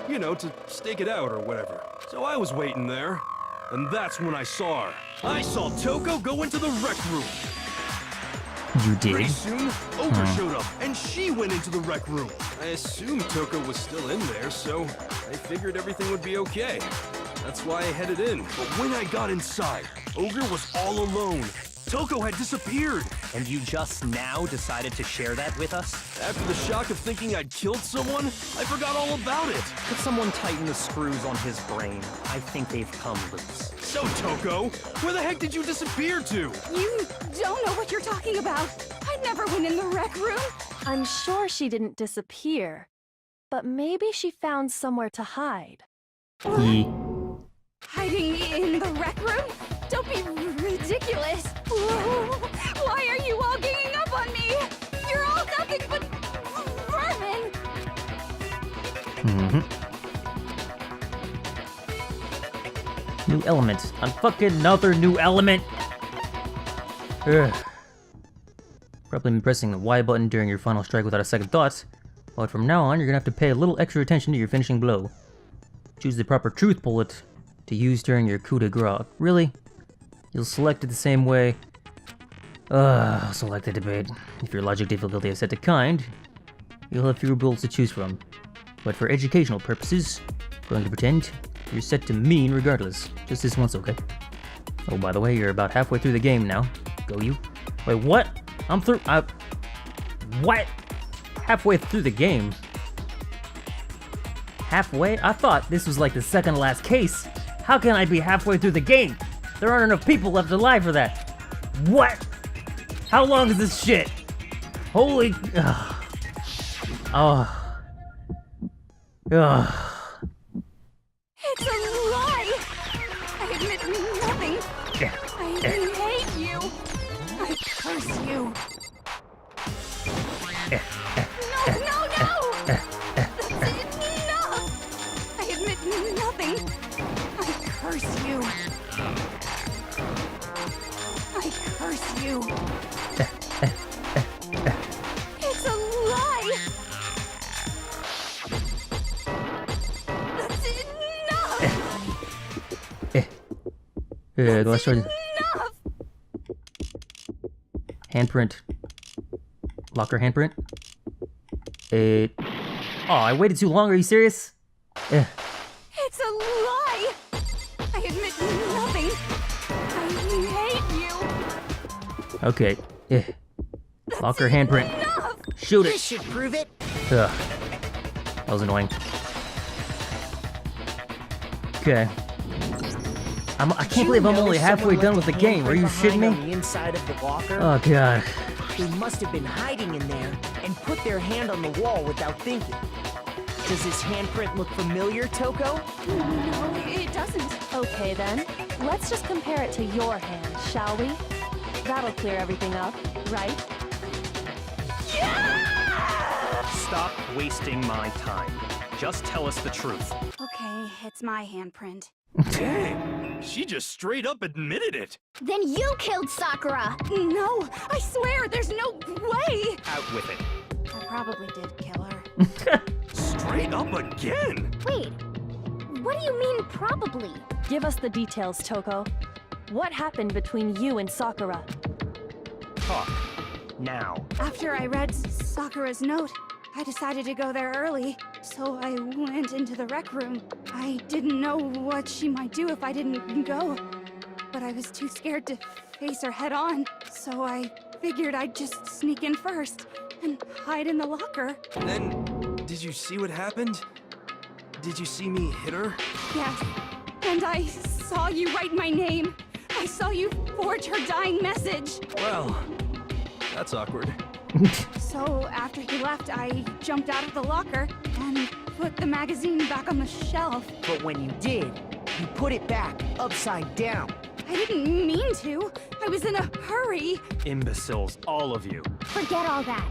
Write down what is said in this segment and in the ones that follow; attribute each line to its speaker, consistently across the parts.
Speaker 1: you know, to stake it out or whatever. So I was waiting there, and that's when I saw her. I saw Toko go into the rec room.
Speaker 2: You did?
Speaker 1: Pretty soon, Ogre showed up, and she went into the rec room. I assumed Toko was still in there, so I figured everything would be okay. That's why I headed in. But when I got inside, Ogre was all alone. Toko had disappeared.
Speaker 3: And you just now decided to share that with us?
Speaker 1: After the shock of thinking I'd killed someone, I forgot all about it.
Speaker 3: Could someone tighten the screws on his brain? I think they've come loose.
Speaker 1: So, Toko, where the heck did you disappear to?
Speaker 4: You don't know what you're talking about. I never went in the rec room.
Speaker 5: I'm sure she didn't disappear, but maybe she found somewhere to hide.
Speaker 4: Hiding in the rec room? Don't be ridiculous. Why are you all ganging up on me? You're all nothing but vermin.
Speaker 2: New element. I'm fucking another new element. Ugh. Probably been pressing the Y button during your final strike without a second thought. But from now on, you're gonna have to pay a little extra attention to your finishing blow. Choose the proper truth bullet to use during your coup de grace. Really? You'll select it the same way. I'll select the debate. If your logic difficulty is set to kind, you'll have fewer bullets to choose from. But for educational purposes, I'm going to pretend you're set to mean regardless. Just this once, okay? Oh, by the way, you're about halfway through the game now. Go you. Wait, what? I'm through. What? Halfway through the game? Halfway? I thought this was like the second to last case. How can I be halfway through the game? There aren't enough people left alive for that. What? How long is this shit? Holy... Oh.
Speaker 4: It's a lie. I admit nothing. I hate you. I curse you. No! That's enough. I admit nothing. I curse you. I curse you. It's a lie. That's enough.
Speaker 2: Let's try
Speaker 4: Enough.
Speaker 2: handprint. Locker handprint. Oh, I waited too long. Are you serious?
Speaker 4: It's a lie. I admit nothing. I hate you.
Speaker 2: Okay. Locker handprint.
Speaker 4: Enough.
Speaker 2: Shoot
Speaker 6: This
Speaker 2: it.
Speaker 6: should prove it.
Speaker 2: Ugh. That was annoying. Okay. I can't believe I'm only halfway done with the game. Are you shitting
Speaker 6: On
Speaker 2: me?
Speaker 6: the inside of the locker,
Speaker 2: Oh god.
Speaker 6: they must have been hiding in there and put their hand on the wall without thinking. Does this handprint look familiar, Toko?
Speaker 4: No, it doesn't.
Speaker 5: Okay then, let's just compare it to your hand, shall we? That'll clear everything up, right?
Speaker 3: Stop wasting my time. Just tell us the truth.
Speaker 4: Okay, it's my handprint.
Speaker 1: Dang, she just straight up admitted it.
Speaker 4: Then you killed Sakura! No, I swear, there's no way!
Speaker 3: Out with it.
Speaker 4: I probably did kill her.
Speaker 1: Straight up again.
Speaker 4: Wait, what do you mean probably?
Speaker 5: Give us the details, Toko. What happened between you and Sakura?
Speaker 3: Talk. Now.
Speaker 4: After I read Sakura's note, I decided to go there early, so I went into the rec room. I didn't know what she might do if I didn't go, but I was too scared to face her head on, so I figured I'd just sneak in first and hide in the locker.
Speaker 1: Then, did you see what happened? Did you see me hit her?
Speaker 4: Yes, and I saw you write my name. I saw you forge her dying message.
Speaker 1: Well, that's awkward.
Speaker 4: So after he left, I jumped out of the locker and put the magazine back on the shelf.
Speaker 6: But when you did, you put it back upside down.
Speaker 4: I didn't mean to. I was in a hurry.
Speaker 3: Imbeciles, all of you.
Speaker 7: Forget all that.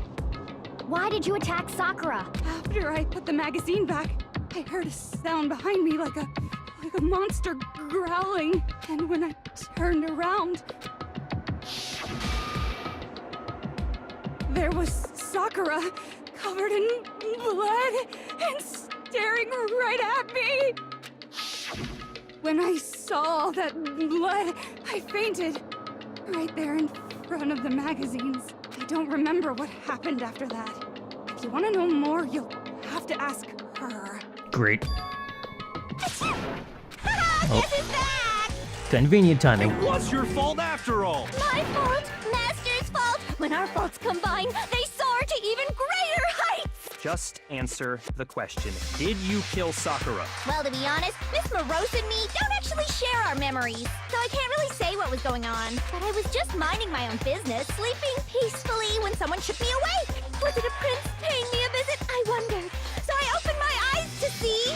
Speaker 7: Why did you attack Sakura?
Speaker 4: After I put the magazine back, I heard a sound behind me like a monster growling. And when I turned around, there was Sakura, covered in blood and staring right at me. When I saw all that blood, I fainted. Right there in front of the magazines. I don't remember what happened after that. If you want to know more, you'll have to ask her.
Speaker 2: Great.
Speaker 7: This is back!
Speaker 2: Convenient timing.
Speaker 1: What's your fault after all?
Speaker 7: My fault, Master's fault. When our faults combine, they soar to even greater heights!
Speaker 3: Just answer the question. Did you kill Sakura?
Speaker 7: Well, to be honest, Miss Morose and me don't actually share our memories, so I can't really say what was going on. But I was just minding my own business, sleeping peacefully when someone shook me awake. Was it a prince paying me a visit? I wondered. So I opened my eyes to see...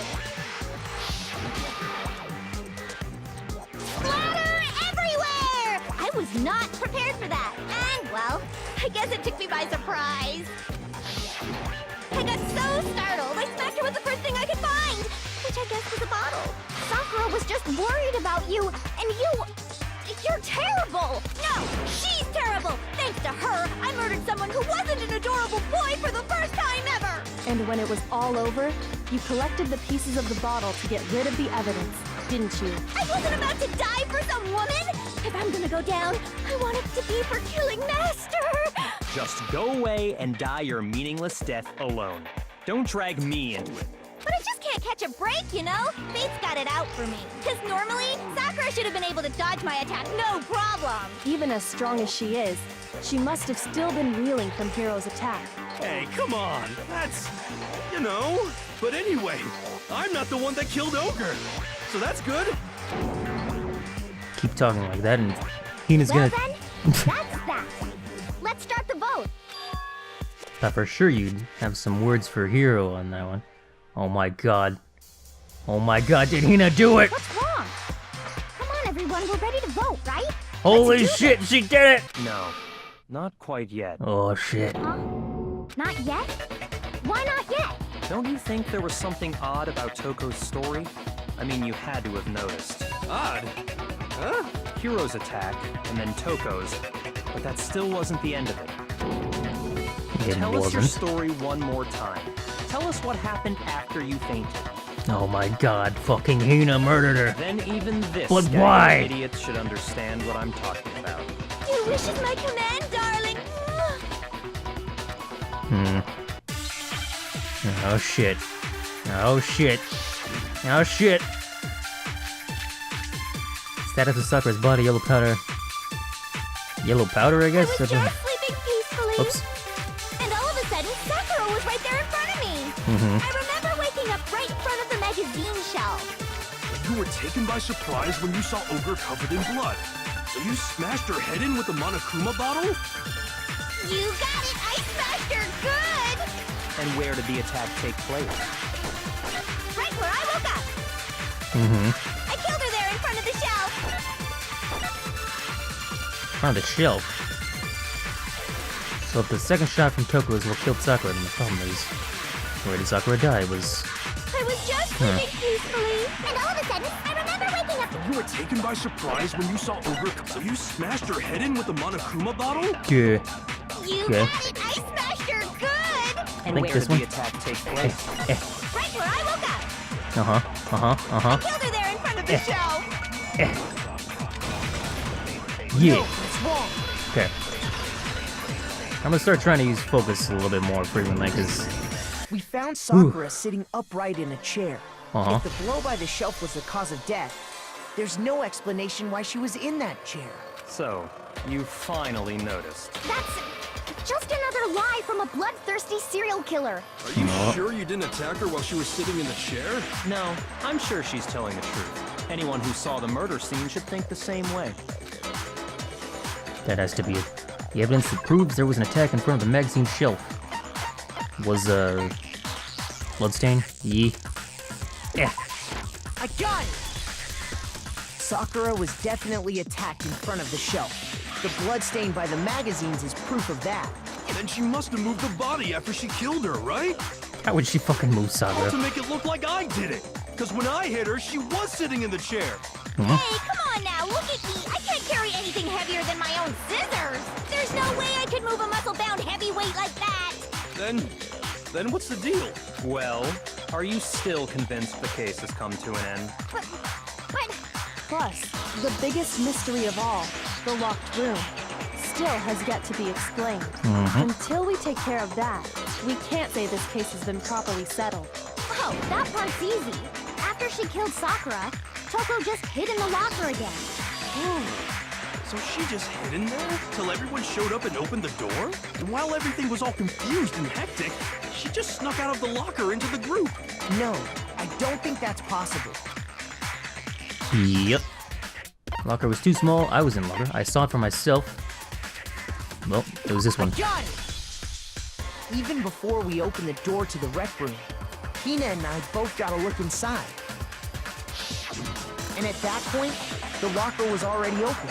Speaker 7: splatter everywhere! I was not prepared for that. And, well, I guess it took me by surprise. I got so startled, I smacked her with the first thing I could find, which I guess was a bottle. Sakura was just worried about you, and you're terrible! No, she's terrible! Thanks to her, I murdered someone who wasn't an adorable boy for the first time ever!
Speaker 5: And when it was all over, you collected the pieces of the bottle to get rid of the evidence, didn't you?
Speaker 7: I wasn't about to die for some woman! If I'm gonna go down, I want it to be for killing Master!
Speaker 3: Just go away and die your meaningless death alone. Don't drag me into it.
Speaker 7: But I just can't catch a break, you know? Fate's got it out for me. Because normally, Sakura should have been able to dodge my attack, no problem!
Speaker 5: Even as strong as she is, she must have still been reeling from Hiro's attack.
Speaker 1: Hey, come on. That's... you know. But anyway, I'm not the one that killed Ogre. So that's good.
Speaker 2: Keep talking like that and Hina's
Speaker 7: Well
Speaker 2: gonna...
Speaker 7: then, that's that. Let's start the vote.
Speaker 2: Thought for sure you'd have some words for Hiro on that one. Oh my god. Oh my god, did Hina do it?
Speaker 7: What's wrong? Come on, everyone, we're ready to vote, right?
Speaker 2: Holy shit, she did it!
Speaker 3: No, not quite yet.
Speaker 2: Oh shit.
Speaker 7: Huh? Not yet? Why not yet?
Speaker 3: Don't you think there was something odd about Toko's story? I mean, you had to have noticed.
Speaker 1: Odd. Huh?
Speaker 3: Hiro's attack, and then Toko's, but that still wasn't the end of it.
Speaker 2: It
Speaker 3: Tell us your
Speaker 2: wasn't.
Speaker 3: story one more time. Tell us what happened after you fainted.
Speaker 2: Oh my god, fucking Hina murdered her.
Speaker 3: Then even this
Speaker 2: But
Speaker 3: gang
Speaker 2: why?
Speaker 3: of idiots should understand what I'm talking about.
Speaker 7: Your wish is my command, darling.
Speaker 2: Oh shit. Oh shit. Oh shit. Status of Sakura's body, yellow powder. Yellow powder, I guess?
Speaker 7: I was just sleeping peacefully.
Speaker 2: Oops.
Speaker 7: And all of a sudden, Sakura was right there in front of me. I remember waking up right in front of the magazine shelf.
Speaker 1: You were taken by surprise when you saw Ogre covered in blood. So you smashed her head in with the Monokuma bottle?
Speaker 7: You got it! I smashed her good!
Speaker 3: And where did the attack take place?
Speaker 7: Right where I woke up. I killed her there in front of the shelf.
Speaker 2: On the shelf. So if the second shot from Toko is what killed Sakura, then the problem is, where did Sakura die? Was...
Speaker 7: I was just sleeping peacefully. And all of a sudden, I remember waking up.
Speaker 1: You were taken by surprise when you saw Ogre. So you smashed her head in with the Monokuma bottle?
Speaker 2: Yeah.
Speaker 7: You
Speaker 2: Okay.
Speaker 7: got it! I smashed her good!
Speaker 3: And
Speaker 2: Think
Speaker 3: where
Speaker 2: this
Speaker 3: did
Speaker 2: one?
Speaker 3: the attack take place?
Speaker 7: Right where I woke up. Killed her there in front of the shelf.
Speaker 2: Yeah.
Speaker 6: What's wrong?
Speaker 2: Okay. I'm gonna start trying to use focus a little bit more frequently, because...
Speaker 6: We found Sakura sitting upright in a chair.
Speaker 2: Uh-huh.
Speaker 6: If the blow by the shelf was the cause of death, there's no explanation why she was in that chair.
Speaker 3: So, you finally noticed.
Speaker 7: That's just another lie from a bloodthirsty serial killer.
Speaker 1: Are you sure you didn't attack her while she was sitting in the chair?
Speaker 3: No, I'm sure she's telling the truth. Anyone who saw the murder scene should think the same way.
Speaker 2: That has to be it. The evidence that proves there was an attack in front of the magazine shelf. Was, bloodstain? Yeah.
Speaker 6: I got it! Sakura was definitely attacked in front of the shelf. The bloodstain by the magazines is proof of that.
Speaker 1: Then she must have moved the body after she killed her, right?
Speaker 2: How would she fucking move
Speaker 1: To
Speaker 2: Sakura?
Speaker 1: make it look like I did it. Because when I hit her, she was sitting in the chair.
Speaker 7: Hey, come on now, look at me. I can't carry anything heavier than my own scissors. There's no way I could move a muscle-bound heavyweight like that.
Speaker 1: Then what's the deal?
Speaker 3: Well, Are you still convinced the case has come to an end?
Speaker 7: But
Speaker 5: Plus, the biggest mystery of all, the locked room, still has yet to be explained. Until we take care of that, we can't say this case has been properly settled.
Speaker 7: oh, that part's easy. After she killed Sakura, Toko just hid in the locker again.
Speaker 1: So she just hid in there till everyone showed up and opened the door? And while everything was all confused and hectic, she just snuck out of the locker into the group.
Speaker 6: No, I don't think that's possible.
Speaker 2: Yep. Locker was too small, I was in locker. I saw it for myself. Well, it was this one.
Speaker 6: Got it! Even before we opened the door to the rec room, Hina and I both got a look inside. And at that point, the locker was already open.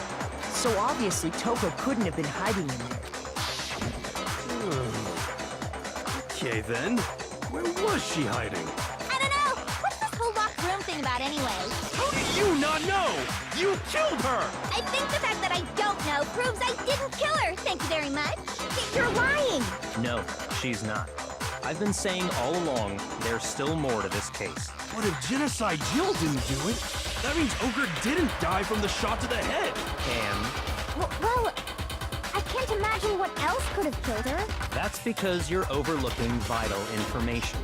Speaker 6: So obviously Toko couldn't have been hiding in there.
Speaker 1: Okay then, where was she hiding?
Speaker 7: I don't know. What's this whole locked room thing about anyway?
Speaker 1: How do you not know? You killed her!
Speaker 7: I think the fact that I don't know proves I didn't kill her. Thank you very much. You're lying.
Speaker 3: No, she's not. I've been saying all along, there's still more to this case.
Speaker 1: But if Genocide Jill didn't do it, that means Ogre didn't die from the shot to the head.
Speaker 3: And
Speaker 7: Well, I can't imagine what else could have killed her.
Speaker 3: that's because you're overlooking vital information.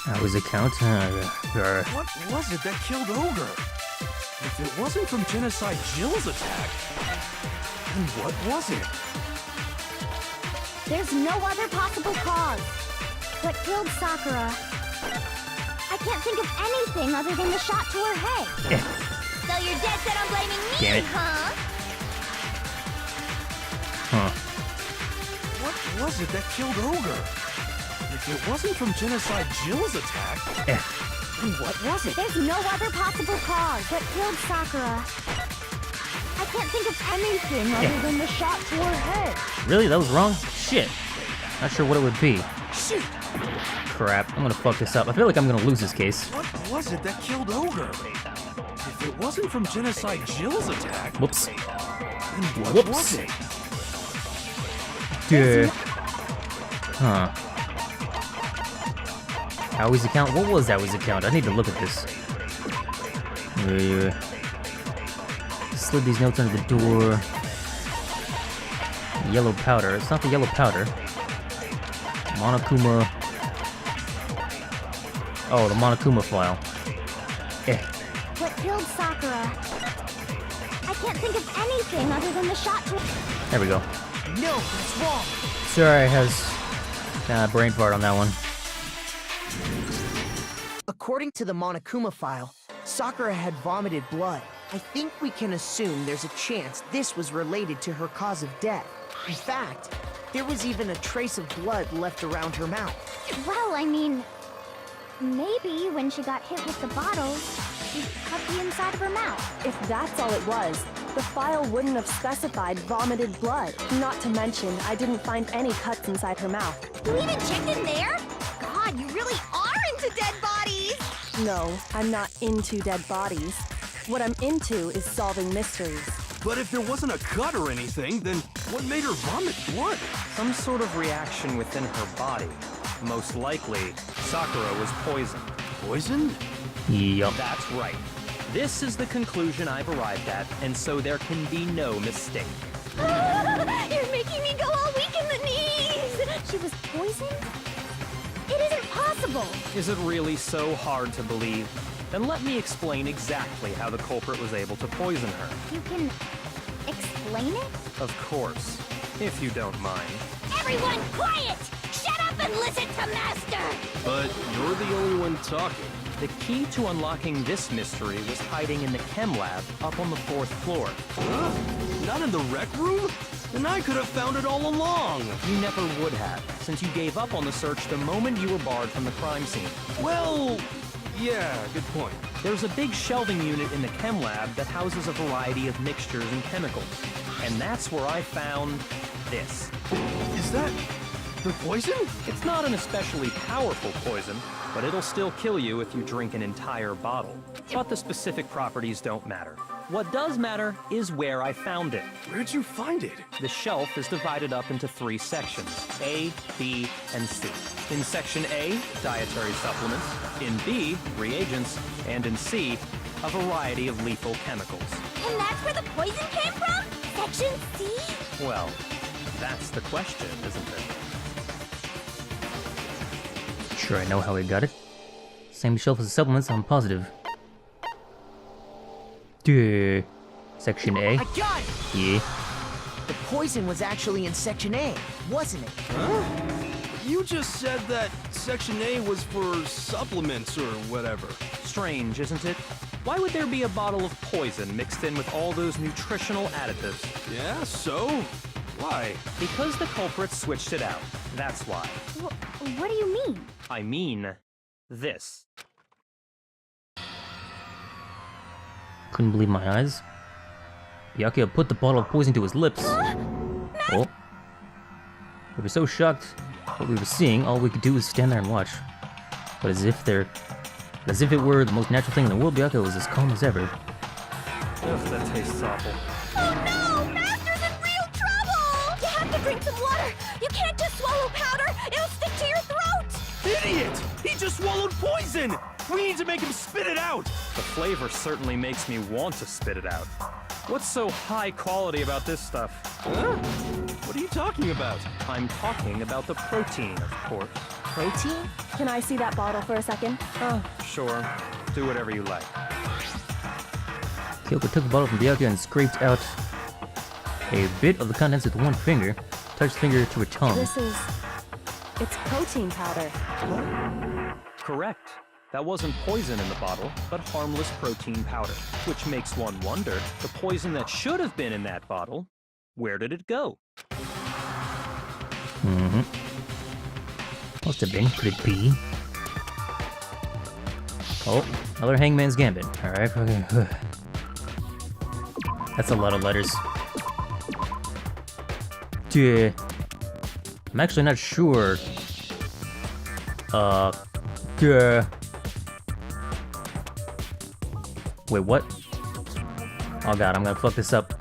Speaker 2: That was a count.
Speaker 1: What was it that killed Ogre? If it wasn't from Genocide Jill's attack, then what was it?
Speaker 7: There's no other possible cause. What killed Sakura? I can't think of anything other than the shot to her head. So you're dead set on blaming me,
Speaker 2: Damn it.
Speaker 7: huh?
Speaker 2: Huh.
Speaker 1: What was it that killed Ogre? If it wasn't from Genocide Jill's attack, then what was it?
Speaker 7: There's no other possible cause. What killed Sakura? I can't think of anything other than the shot to her head.
Speaker 2: Really? That was wrong? Shit. Not sure what it would be.
Speaker 1: Shit!
Speaker 2: Crap. I'm gonna fuck this up. I feel like I'm gonna lose this case.
Speaker 1: What was it that killed Ogre? If it wasn't from Genocide Jill's attack,
Speaker 2: Whoops.
Speaker 1: then what
Speaker 2: Whoops.
Speaker 1: was it?
Speaker 2: Duh. Huh. Howie's account? What was Howie's account? I need to look at this. Slid these notes under the door. Yellow powder. It's not the yellow powder. Monokuma. Oh, the Monokuma file.
Speaker 7: What killed Sakura? I can't think of anything other than the shot to...
Speaker 2: There we go.
Speaker 6: No, that's wrong.
Speaker 2: Sorry, has brain fart on that one.
Speaker 6: According to the Monokuma file, Sakura had vomited blood. I think we can assume there's a chance this was related to her cause of death. In fact, there was even a trace of blood left around her mouth.
Speaker 7: Well, I mean... maybe when she got hit with the bottles, she cut the inside of her mouth.
Speaker 5: If that's all it was, the file wouldn't have specified vomited blood. Not to mention, I didn't find any cuts inside her mouth.
Speaker 7: You even checked in there? God, you really are into dead bodies!
Speaker 5: No, I'm not into dead bodies. What I'm into is solving mysteries.
Speaker 1: But if there wasn't a cut or anything, then what made her vomit blood?
Speaker 3: Some sort of reaction within her body. Most likely, Sakura was poisoned.
Speaker 1: Poisoned?
Speaker 2: Yup.
Speaker 3: That's right. This is the conclusion I've arrived at, and so there can be no mistake.
Speaker 7: You're making me go all weak in the knees! She was poisoned? It isn't possible!
Speaker 3: Is it really so hard to believe? Then let me explain exactly how the culprit was able to poison her.
Speaker 7: You can... explain it?
Speaker 3: Of course, if you don't mind.
Speaker 7: Everyone quiet! Shut up and listen to Master!
Speaker 1: But you're the only one talking.
Speaker 3: The key to unlocking this mystery was hiding in the chem lab up on the 4th floor.
Speaker 1: Huh? Not in the rec room? Then I could have found it all along.
Speaker 3: You never would have, since you gave up on the search the moment you were barred from the crime scene.
Speaker 1: Well, yeah, good point.
Speaker 3: There's a big shelving unit in the chem lab that houses a variety of mixtures and chemicals. And that's where I found this.
Speaker 1: Is that the poison?
Speaker 3: It's not an especially powerful poison, but it'll still kill you if you drink an entire bottle. But the specific properties don't matter. What does matter is where I found it.
Speaker 1: Where'd you find it?
Speaker 3: The shelf is divided up into 3 sections, A, B, and C. In Section A, dietary supplements. In B, reagents. And in C, a variety of lethal chemicals.
Speaker 7: And that's where the poison came from? Section C?
Speaker 3: Well, that's the question, isn't it?
Speaker 2: Sure, I know how he got it. Same shelf as the supplements, I'm positive. Duh. Section A?
Speaker 6: I got it!
Speaker 2: Yeah.
Speaker 6: The poison was actually in Section A, wasn't it?
Speaker 1: Huh? You just said that Section A was for supplements or whatever.
Speaker 3: Strange, isn't it? Why would there be a bottle of poison mixed in with all those nutritional additives?
Speaker 1: Yeah, so? Why?
Speaker 3: Because the culprits switched it out. That's why.
Speaker 7: What do you mean?
Speaker 3: I mean, this.
Speaker 2: Couldn't believe my eyes. Byakuya put the bottle of poison to his lips. Oh. We were so shocked what we were seeing, all we could do was stand there and watch. But as if it were the most natural thing in the world, Byakuya was as calm as ever.
Speaker 3: Ugh, that tastes awful.
Speaker 7: Oh no! Master's in real trouble! You have to drink some water! You can't just swallow powder! It'll stick to your throat!
Speaker 1: Idiot! He just swallowed poison! We need to make him spit it out!
Speaker 3: The flavor certainly makes me want to spit it out. What's so high quality about this stuff?
Speaker 1: Huh? What are you talking about?
Speaker 3: I'm talking about the protein, of course.
Speaker 6: Protein?
Speaker 5: Can I see that bottle for a second?
Speaker 3: Oh, sure. Do whatever you like.
Speaker 2: Kyoko took the bottle from Byakuya and scraped out a bit of the contents with one finger, touched the finger to her tongue.
Speaker 5: It's protein powder.
Speaker 3: Correct. That wasn't poison in the bottle, but harmless protein powder. Which makes one wonder, the poison that should have been in that bottle, where did it go?
Speaker 2: Must have been. Could it be? Oh, another Hangman's Gambit. Alright, okay. That's a lot of letters. Duh. I'm actually not sure. Duh. Wait, what? Oh god, I'm gonna fuck this up.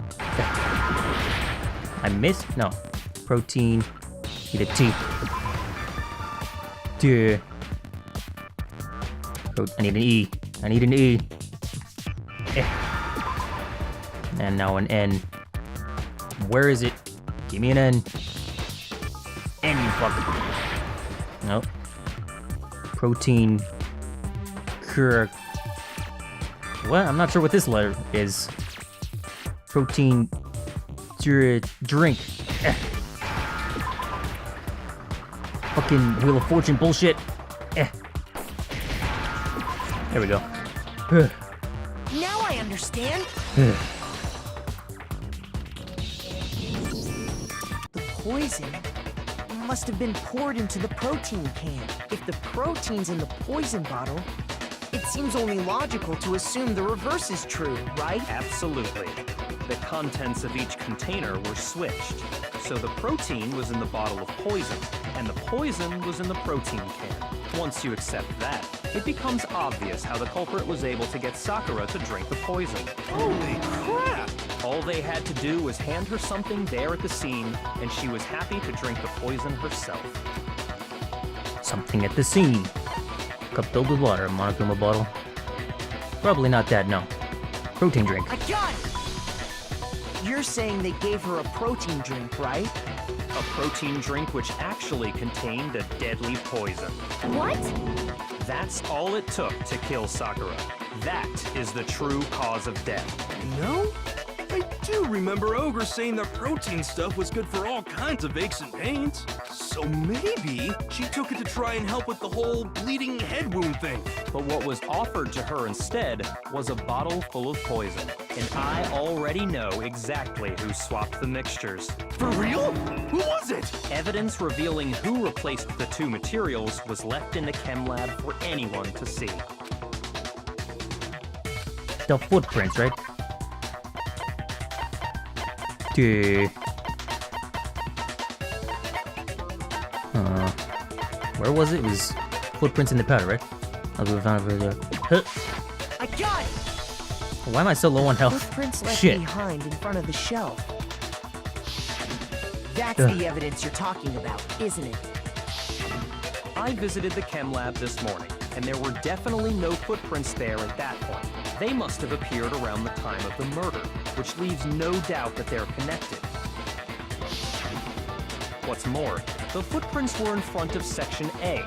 Speaker 2: I missed? No. Protein. Need a T. Duh. I need an E. I need an E. And now an N. Where is it? Give me an N. N, you fucker. Nope. Protein. What? I'm not sure what this letter is. Protein. Drink. Fucking Wheel of Fortune bullshit. There we go.
Speaker 6: Now I understand. The poison must have been poured into the protein can. If the protein's in the poison bottle, it seems only logical to assume the reverse is true, right?
Speaker 3: Absolutely. The contents of each container were switched. So the protein was in the bottle of poison, and the poison was in the protein can. Once you accept that, it becomes obvious how the culprit was able to get Sakura to drink the poison.
Speaker 1: Holy crap!
Speaker 3: All they had to do was hand her something there at the scene, and she was happy to drink the poison herself.
Speaker 2: Something at the scene. Cup filled with water, a Monokuma bottle. Probably not that, no. Protein drink.
Speaker 6: I got it! You're saying they gave her a protein drink, right?
Speaker 3: A protein drink which actually contained a deadly poison.
Speaker 7: What?
Speaker 3: That's all it took to kill Sakura. That is the true cause of death.
Speaker 1: No? I do remember Ogre saying that protein stuff was good for all kinds of aches and pains. So maybe she took it to try and help with the whole bleeding head wound thing.
Speaker 3: But what was offered to her instead was a bottle full of poison. And I already know exactly who swapped the mixtures.
Speaker 1: For real? Who was it?
Speaker 3: Evidence revealing who replaced the two materials was left in the chem lab for anyone to see.
Speaker 2: The footprints, right? Duh. Where was it? It was footprints in the powder, right? I'll go found it over there. Huh.
Speaker 6: I got it!
Speaker 2: Why am I so low on health?
Speaker 6: Footprints left
Speaker 2: Shit.
Speaker 6: behind in front of the shelf. That's
Speaker 2: Ugh.
Speaker 6: the evidence you're talking about, isn't it?
Speaker 3: I visited the chem lab this morning, and there were definitely no footprints there at that point. They must have appeared around the time of the murder, which leaves no doubt that they're connected. What's more, the footprints were in front of Section A,